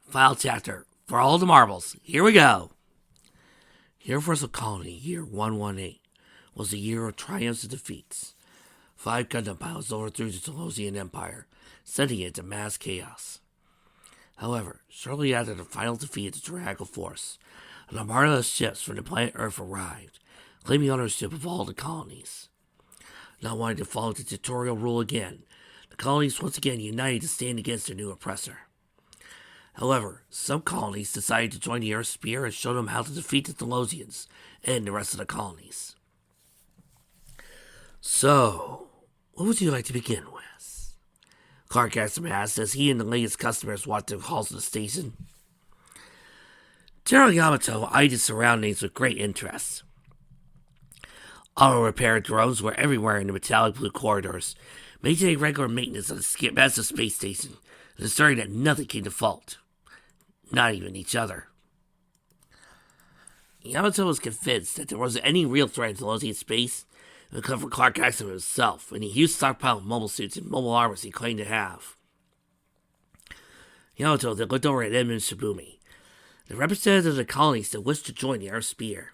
Final chapter. For all the marbles. Here we go. Universal Colony, year 118, was a year of triumphs and defeats. 5 Gundam pilots overthrew the Telosian Empire, sending it to mass chaos. However, shortly after the final defeat of the tyrannical force, an armada of ships from the planet Earth arrived, claiming ownership of all the colonies. Not wanting to follow the dictatorial rule again, the colonies once again united to stand against their new oppressor. However, some colonies decided to join the Earth Spear and show them how to defeat the Telosians and the rest of the colonies. So, what would you like to begin with? Clark asked him as he and the latest customers walked the halls of the station. General Yamato eyed his surroundings with great interest. Auto repair drones were everywhere in the metallic blue corridors, maintaining regular maintenance of the massive space station, and ensuring that nothing came to fault. Not even each other. Yamato was convinced that there wasn't any real threat to Telosian space. It would come from Clark Axel himself, and a huge stockpile of mobile suits and mobile armors he claimed to have. Yamato then looked over at Edmund Shibumi, the representative of the colonies that wished to join the Earth Spear.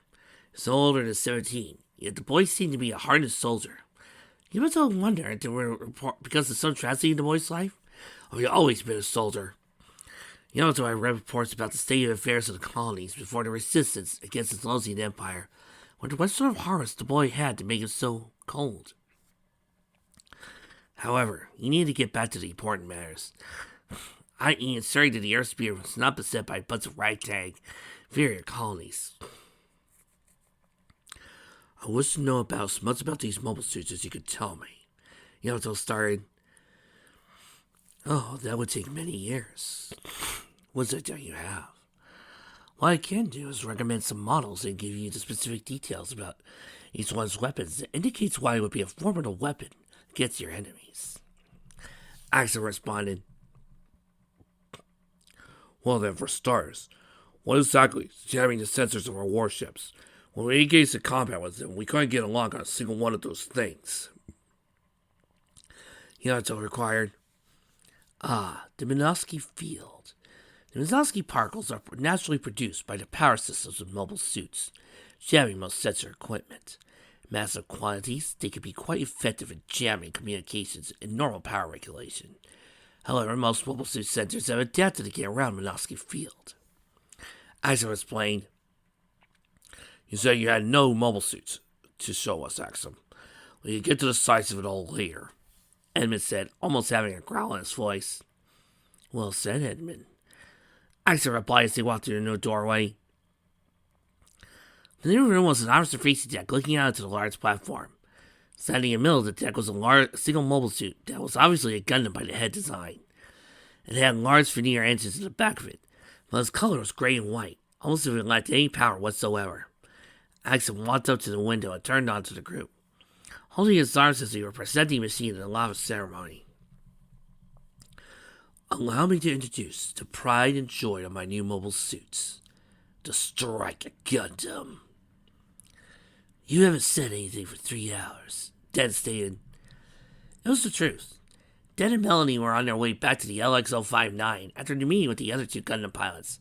He was no older than 17, yet the boy seemed to be a hardened soldier. Yamato wondered if there were because of some tragedy in the boy's life, or he had always been a soldier. Yamato had read reports about the state of affairs of the colonies before the resistance against the Telosian Empire. Wondered what sort of harvest the boy had to make it so cold. However, he needed to get back to the important matters, i.e. ensuring that the Earth Spear was not beset by a bunch of ragtag, inferior colonies. I wish to know about as much about these mobile suits as you could tell me. Yamato started. Oh, that would take many years. What's it that you have? What I can do is recommend some models and give you the specific details about each one's weapons that indicates why it would be a formidable weapon against your enemies. Axel responded. Well then, for starters, what exactly is jamming the sensors of our warships? When we engaged in combat with them, we couldn't get along on a single one of those things. Yamato required. The Minovsky field. The Minovsky particles are naturally produced by the power systems of mobile suits, jamming most sensor equipment. In massive quantities, they can be quite effective in jamming communications and normal power regulation. However, most mobile suit sensors have adapted to get around Minovsky field. Axel explained. You said you had no mobile suits to show us, Axel. We can get to the size of it all later. Edmund said, almost having a growl in his voice. Well said, Edmund. Axel replied as they walked through the new doorway. The new room was an observation deck looking out into the large platform. Standing in the middle of the deck was a single mobile suit that was obviously a Gundam by the head design. It had large veneer engines in the back of it, but its color was gray and white, almost as if it lacked any power whatsoever. Axel walked up to the window and turned on to the group, holding his arms as he were presenting the machine in a lava ceremony. Allow me to introduce the pride and joy of my new mobile suits, the Striker Gundam. You haven't said anything for 3 hours, Den stated. It was the truth. Den and Melanie were on their way back to the LX-059 after the meeting with the other 2 Gundam pilots.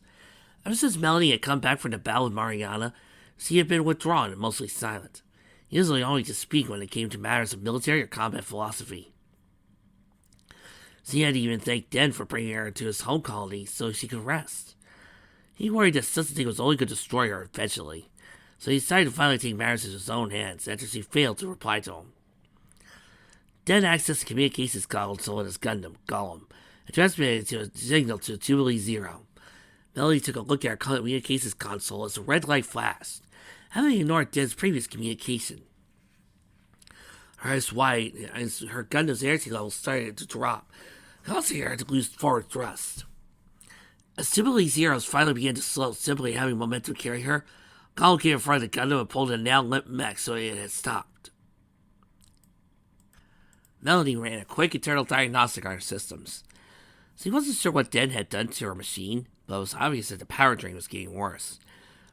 Ever since Melanie had come back from the battle with Mariana, she had been withdrawn and mostly silent, usually only to speak when it came to matters of military or combat philosophy. She had even thanked Den for bringing her to his home colony so she could rest. He worried that such a thing was only going to destroy her eventually, so he decided to finally take matters into his own hands after she failed to reply to him. Den accessed the communications console in his Gundam, Gollum, and transmitted a signal to Jubilee Zero. Melody took a look at her communications console as a red light flashed, having ignored Den's previous communication. Her eyes wide as her Gundam's energy levels started to drop, causing her to lose forward thrust. As Jubilee Zeros finally began to slow, simply having momentum carry her, Gollum came in front of the Gundam and pulled a now limp mech so it had stopped. Melody ran a quick internal diagnostic on her systems. She wasn't sure what Den had done to her machine, but it was obvious that the power drain was getting worse.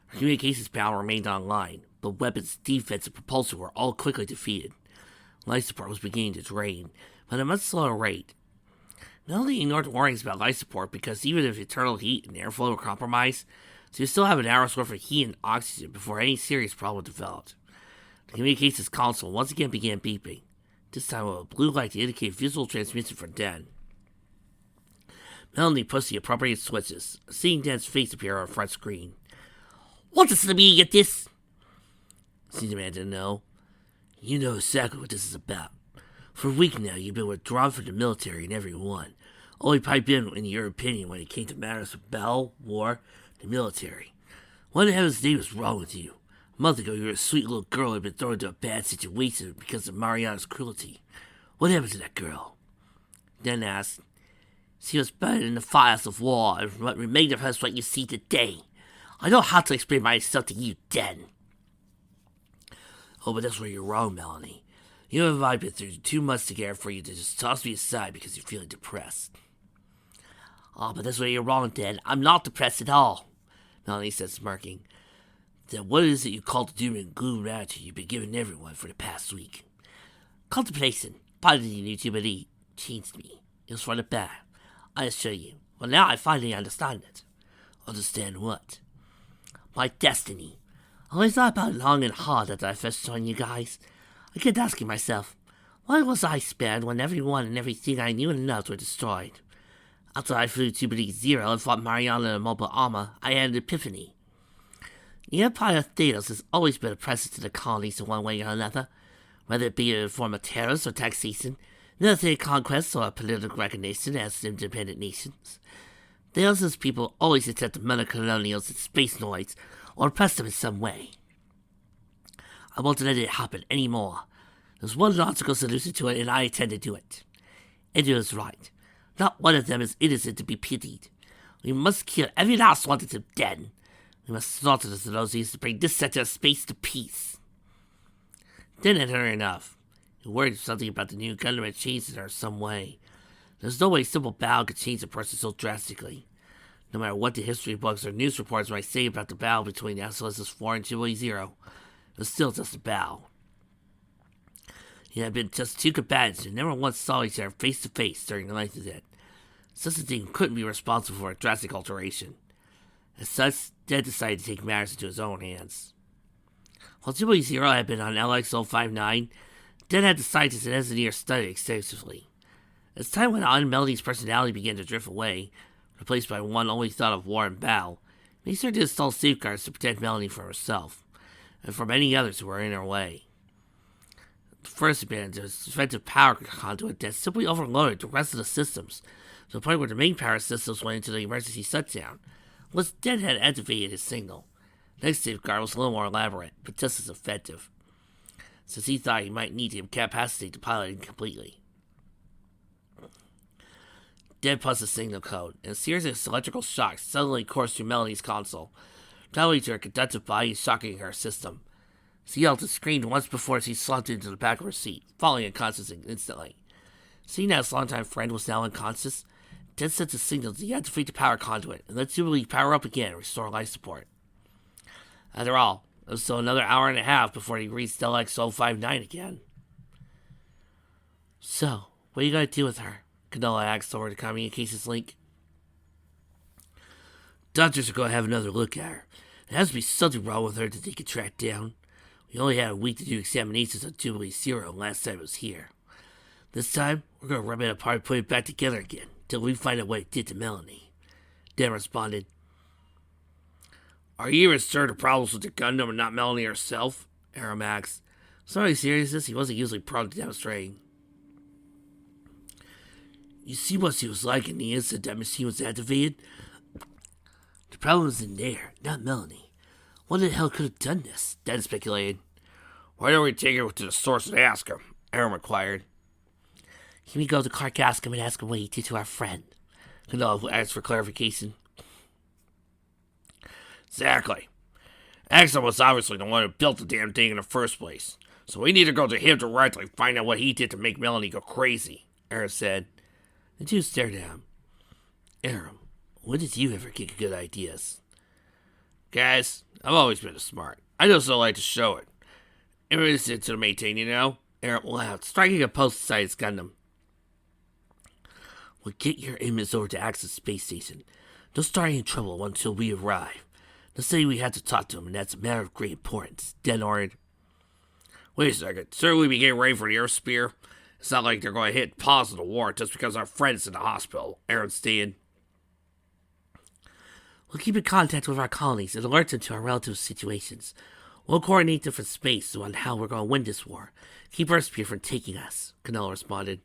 Her communications panel remained online, but weapons, defense, and propulsion were all quickly defeated. Life support was beginning to drain, but at a much slower rate. Melanie ignored warnings about life support because even if internal heat and airflow were compromised, she would still have an hour's worth of heat and oxygen before any serious problem developed. The communications console once again began beeping, this time with a blue light to indicate visual transmission from Den. Melanie pushed the appropriate switches, seeing Den's face appear on her front screen. "What does the meaning of this?" She demanded to know. "You know exactly what this is about. For a week now, you've been withdrawn from the military and everyone. Only pipe in your opinion when it came to matters of battle, war, the military. What in heaven's name was wrong with you? A month ago, you were a sweet little girl who had been thrown into a bad situation because of Mariana's cruelty. What happened to that girl?" Den asked. "She was buried in the fires of war, and what remained of her is what you see today. I know how to explain myself to you, Den." "Oh, but that's where you're wrong, Melanie. You and I have been through too much together for you to just toss me aside because you're feeling depressed." "Oh, but that's where you're wrong, Den. I'm not depressed at all," Melanie said, smirking. "Then what is it you call the doom and gloom attitude you've been giving everyone for the past week?" "Contemplation. Part of the new jubilee changed me. It was for the better, I assure you. Well, now I finally understand it." "Understand what?" "My destiny. I always thought about it long and hard after I first joined you guys. I kept asking myself, why was I spared when everyone and everything I knew and loved were destroyed? After I flew Jubilee Zero and fought Mariana in mobile armor, I had an epiphany. The Empire of Theos has always been oppressive to the colonies in one way or another, whether it be in the form of tariffs or taxation, military conquest, or political recognition as independent nations. Theos' people always attempt to murder colonials and space noids, or oppress them in some way. I won't let it happen anymore. There's one logical solution to it, and I intend to do it. Andrew is right. Not one of them is innocent to be pitied. We must kill every last one of them dead. We must slaughter the Zelosians to bring this sector of space to peace." Den had heard enough. He worried something about the new Gundam had changed in her some way. There's no way simple battle could change a person so drastically. No matter what the history books or news reports might say about the battle between SLS's 4 and Jubilee Zero, it was still just a battle. It had been just two combatants who never once saw each other face to face during the length of it. Such a thing couldn't be responsible for a drastic alteration. As such, Den decided to take matters into his own hands. While Jubilee Zero had been on LX-059, Den had the scientists and engineers studied extensively. As time went on, Melody's personality began to drift away, replaced by one only thought of war and battle. He started to install safeguards to protect Melanie from herself, and from any others who were in her way. The first had been a defensive power conduit that simply overloaded the rest of the systems, to the point where the main power systems went into the emergency shutdown, unless Den had activated his signal. The next safeguard was a little more elaborate, but just as effective, since he thought he might need to incapacitate the pilot incompletely. Den pressed the signal code, and a series of electrical shocks suddenly coursed through Melanie's console, traveling to her conductive body and shocking her system. She yelled and screamed once before she slumped into the back of her seat, falling unconscious instantly. Seeing that his longtime friend was now unconscious, Den sent a signal to deactivate the power conduit and let Jubilee power up again and restore life support. After all, it was still another hour and a half before he reached LX-059 again. "So, what are you going to do with her?" Canola asked over the communications link. "Doctors are going to have another look at her. There has to be something wrong with her that they can track down. We only had a week to do examinations on Jubilee Zero last time it was here. This time, we're going to rip it apart and put it back together again, till we find out what it did to Melanie." Den responded. "Are you even sure the problems with the Gundam and not Melanie herself?" Aram asked. Sorry, seriousness, he wasn't usually prone to demonstrating. "You see what she was like in the instant that machine was activated? The problem is in there, not Melanie. What the hell could have done this?" Den speculated. "Why don't we take her to the source and ask him?" Aram inquired. "Can we go to Clark Askham and ask him what he did to our friend?" Canola asked for clarification. "Exactly. Axel was obviously the one who built the damn thing in the first place, so we need to go to him directly and find out what he did to make Melanie go crazy," Aram said. The two stared at him. "Aram, when did you ever get good ideas?" "Guys, I've always been smart. I just don't like to show it. Innocent to maintain, you know?" Aram laughed, striking a post beside his Gundam. Well, get your inmates over to Axis Space Station. Don't start any trouble until we arrive. They'll say we had to talk to him, and that's a matter of great importance. Dead Orange. Wait a second. Shouldn't we be getting ready for the Earth Spear? It's not like they're going to hit pause on the war just because our friend's in the hospital. Aaron stated. We'll keep in contact with our colonies and alert them to our relative situations. We'll coordinate different space on how we're going to win this war. Keep Earth Spear from taking us, Canelo responded.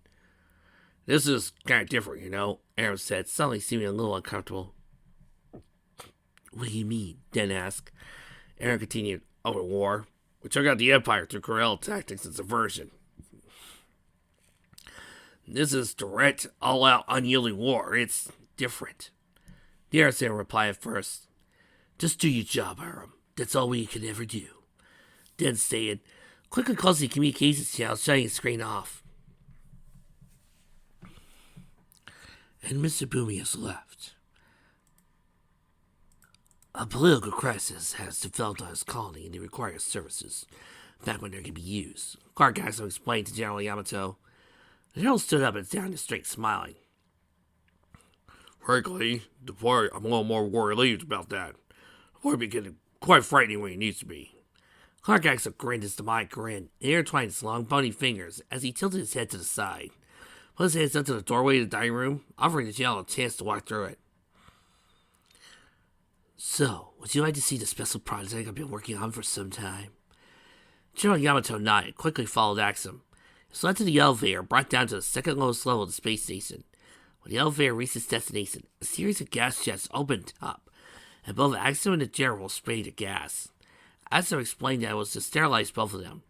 This is kind of different, you know, Aaron said, suddenly seeming a little uncomfortable. What do you mean? Den asked. Aaron continued, over war. We took out the Empire through guerrilla tactics and subversion. This is direct, all-out, unyielding war. It's different. The Air Sailor replied at first. Just do your job, Aram. That's all we can ever do. Den stated, quickly closing the communications channel, shutting the screen off. And Mr. Boomy has left. A political crisis has developed on his colony and he requires services back when they can be used. Clark Axel explained to General Yamato. The general stood up and down the street, smiling. Frankly, I'm a little more relieved about that. The boy be getting quite frightening when he needs to be. Clark Axel grinned his demonic grin and intertwined his long bony fingers as he tilted his head to the side. Put his hands up to the doorway of the dining room, offering the general a chance to walk through it. So, would you like to see the special project I've been working on for some time? General Yamato nodded, quickly followed Axum. He led to the elevator, brought down to the second lowest level of the space station. When the elevator reached its destination, a series of gas jets opened up, and both Axum and the general sprayed the gas. Axum explained that it was to sterilize both of them,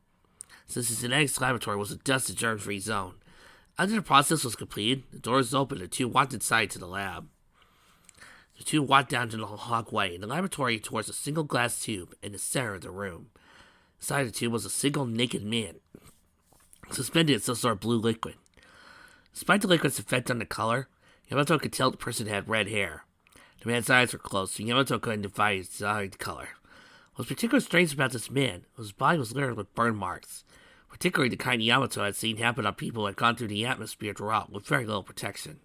since his genetics laboratory was a dust and germ-free zone. After the process was completed, the doors opened and the two walked inside to the lab. The two walked down to the hallway in the laboratory towards a single glass tube in the center of the room. Inside the tube was a single naked man, suspended in some sort of blue liquid. Despite the liquid's effect on the color, Yamato could tell the person had red hair. The man's eyes were closed, so Yamato couldn't divide his eye color. What was particularly strange about this man was his body was littered with burn marks, particularly the kind Yamato had seen happen on people who had gone through the atmosphere throughout with very little protection.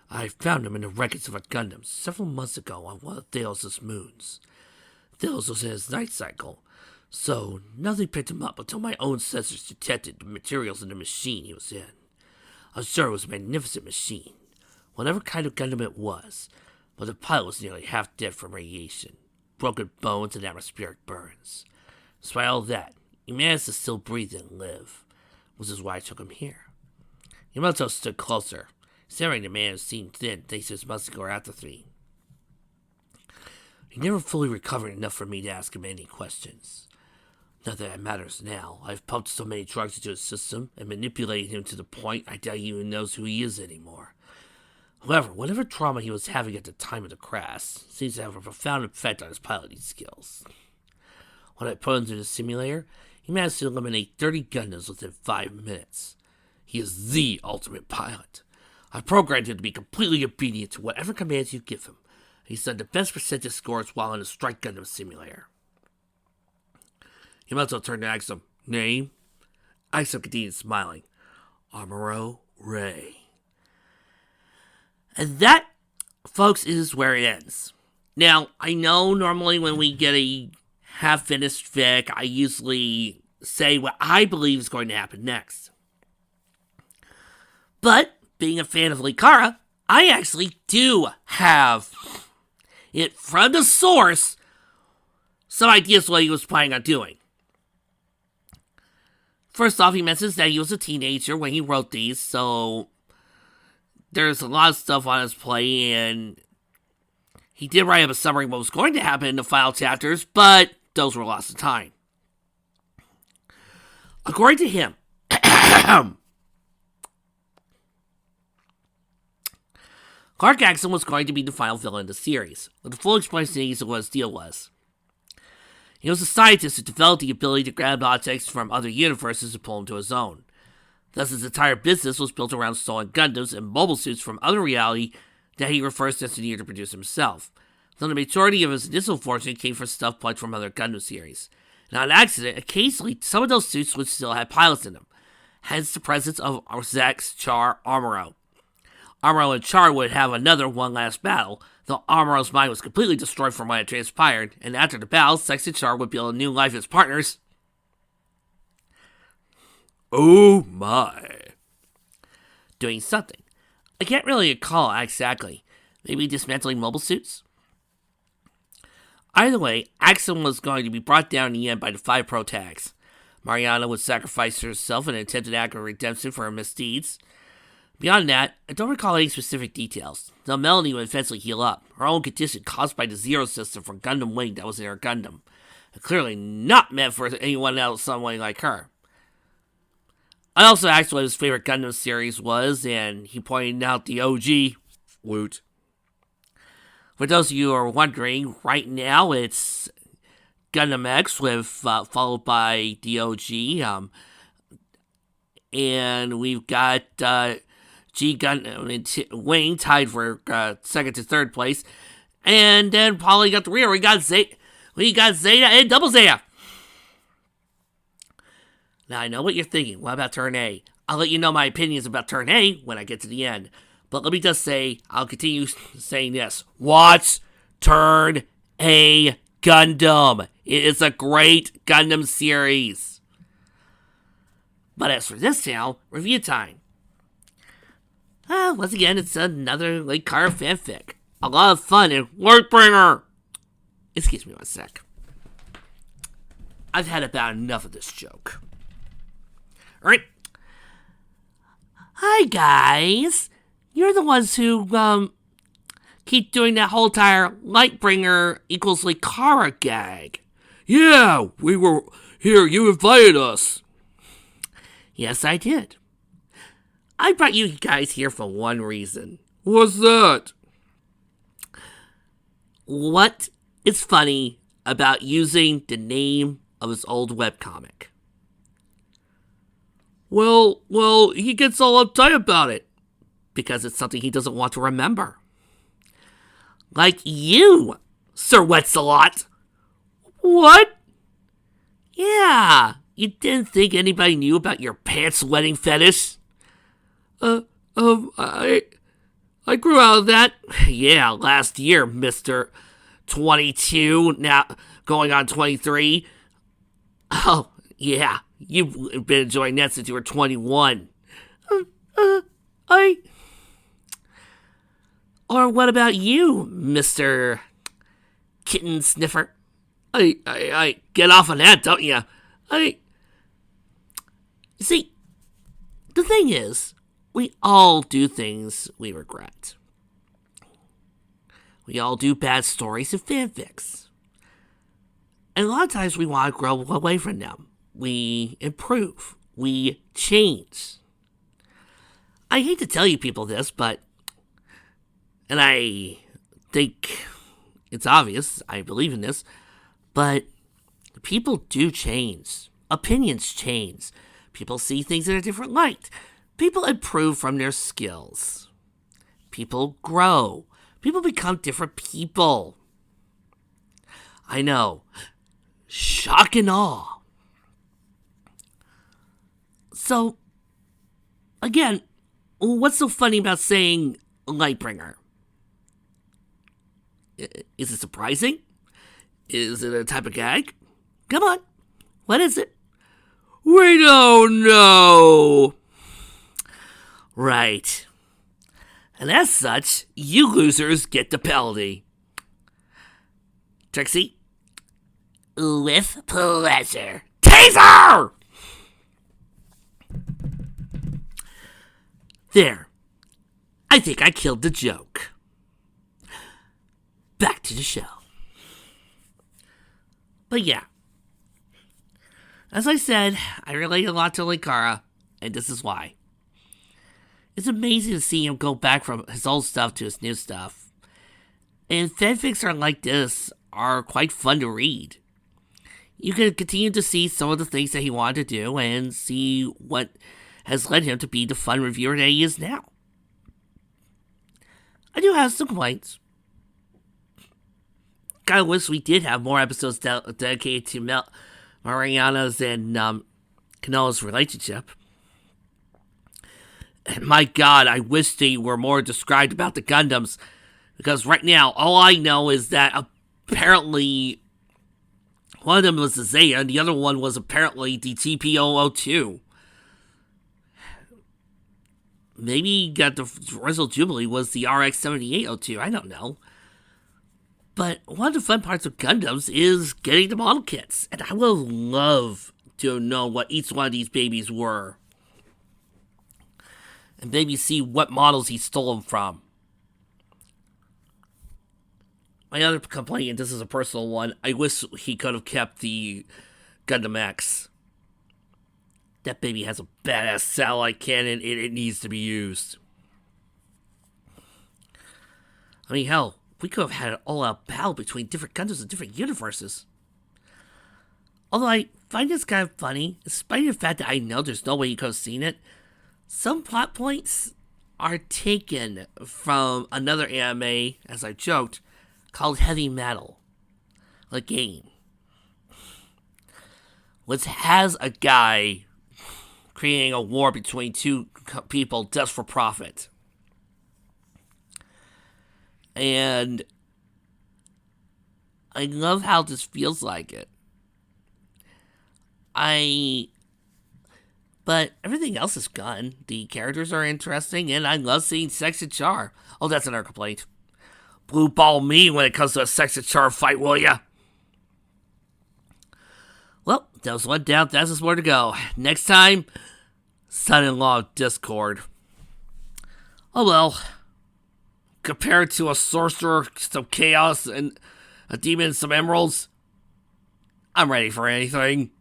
I found him in the wreckage of a Gundam several months ago on one of Theos' moons. Theos was in his night cycle, so nothing picked him up until my own sensors detected the materials in the machine he was in. I was sure it was a magnificent machine, whatever kind of Gundam it was, but the pilot was nearly half dead from radiation, broken bones and atmospheric burns. Despite all that, he managed to still breathe and live, which is why I took him here. Yamato stood closer, staring at the man who seemed thin thanks to his muscular atrophy. He never fully recovered enough for me to ask him any questions. Not that it matters now. I've pumped so many drugs into his system and manipulated him to the point I doubt he even knows who he is anymore. However, whatever trauma he was having at the time of the crash seems to have a profound effect on his piloting skills. When I put him into the simulator, he managed to eliminate 30 Gundams within 5 minutes. He is the ultimate pilot. I programmed him to be completely obedient to whatever commands you give him. He's done the best percentage scores while in the Strike Gundam simulator. Yamato turned to Axum. Name? Axum continued smiling. Amuro Ray. And that, folks, is where it ends. Now, I know normally when we get a half-finished fic, I usually say what I believe is going to happen next. But, being a fan of Likara, I actually do have it from the source, some ideas what he was planning on doing. First off, he mentions that he was a teenager when he wrote these, so there's a lot of stuff on his plate, and he did write up a summary of what was going to happen in the final chapters, but those were lost of time. According to him, Clark Axon was going to be the final villain of the series, with the full explanation of what his deal was. He was a scientist who developed the ability to grab objects from other universes and pull them to his own. Thus, his entire business was built around stolen Gundams and mobile suits from other reality that he refers to engineered to produce himself, though the majority of his initial fortune came from stuff plucked from other Gundam series. And on accident, occasionally, some of those suits would still have pilots in them. hence the presence of Zack's Char Amuro. Amuro and Char would have another one last battle, though Amuro's mind was completely destroyed from what had transpired, and after the battle, Zack and Char would build a new life as partners. Oh my. Doing something. I can't really recall exactly. Maybe dismantling mobile suits? Either way, Axum was going to be brought down in the end by the 5 pro tags. Mariana would sacrifice herself in an attempted act of redemption for her misdeeds. Beyond that, I don't recall any specific details, though Melanie would eventually heal up, her own condition caused by the Zero system from Gundam Wing that was in her Gundam. Clearly not meant for anyone else somebody like her. I also asked what his favorite Gundam series was, and he pointed out the OG. Woot. For those of you who are wondering, right now it's Gundam X with followed by the OG, and we've got G Gundam Wing tied for second to third place, and then probably got the rear. We got Zeta and Double Zeta. Now I know what you're thinking. What about Turn A? I'll let you know my opinions about Turn A when I get to the end. But let me just say, I'll continue saying this. Watch Turn A Gundam. It is a great Gundam series. But as for this channel, review time. Once again, it's another Lake Car fanfic. A lot of fun and Lightbringer. Excuse me one sec. I've had about enough of this joke. Alright. Hi guys. You're the ones who, keep doing that whole entire Lightbringer equals Likara gag. Yeah, we were here. You invited us. Yes, I did. I brought you guys here for one reason. What's that? What is funny about using the name of his old webcomic? Well, he gets all uptight about it. Because it's something he doesn't want to remember. Like you, Sir Wetzelot. What? Yeah, you didn't think anybody knew about your pants wetting fetish? I grew out of that. Yeah, last year, Mr. 22, now going on 23. Oh, yeah, you've been enjoying that since you were 21. Or what about you, Mr. Kitten Sniffer? I get off on that, don't you? See, the thing is, we all do things we regret. We all do bad stories and fanfics. And a lot of times we want to grow away from them. We improve. We change. I hate to tell you people this, but... And I think it's obvious, I believe in this, but people do change. Opinions change. People see things in a different light. People improve from their skills. People grow. People become different people. I know. Shock and awe. So, again, what's so funny about saying Lightbringer? Is it surprising? Is it a type of gag? Come on. What is it? We don't know. Right. And as such, you losers get the penalty. Trixie? With pleasure. Taser! There. I think I killed the joke. Back to the show. But yeah. As I said, I relate a lot to Likara, and this is why. It's amazing to see him go back from his old stuff to his new stuff. And fanfics are like this are quite fun to read. You can continue to see some of the things that he wanted to do and see what has led him to be the fun reviewer that he is now. I do have some complaints. Kinda wish we did have more episodes dedicated to Mariana's and Kanoa's relationship. And my god, I wish they were more described about the Gundams. Because right now, all I know is that apparently one of them was the Zeta and the other one was apparently the TP-002. Maybe got the original Jubilee was the RX-7802. I don't know. But one of the fun parts of Gundams is getting the model kits. And I would love to know what each one of these babies were. And maybe see what models he stole them from. My other complaint, and this is a personal one, I wish he could have kept the Gundam X. That baby has a badass satellite cannon, and it needs to be used. I mean, hell, we could have had an all-out battle between different Gundams and different universes. Although I find this kind of funny, despite the fact that I know there's no way you could have seen it, some plot points are taken from another anime, as I joked, called Heavy Metal, the game, which has a guy creating a war between two people just for profit. And I love how this feels like it. But everything else is gone. The characters are interesting, and I love seeing Sex and Char. Oh, that's another complaint. Blue ball me when it comes to a Sex and Char fight, will ya? Well, that was one down. That's just more to go. Next time, son-in-law of Discord. Oh well. Compared to a sorcerer, some chaos, and a demon, some emeralds, I'm ready for anything.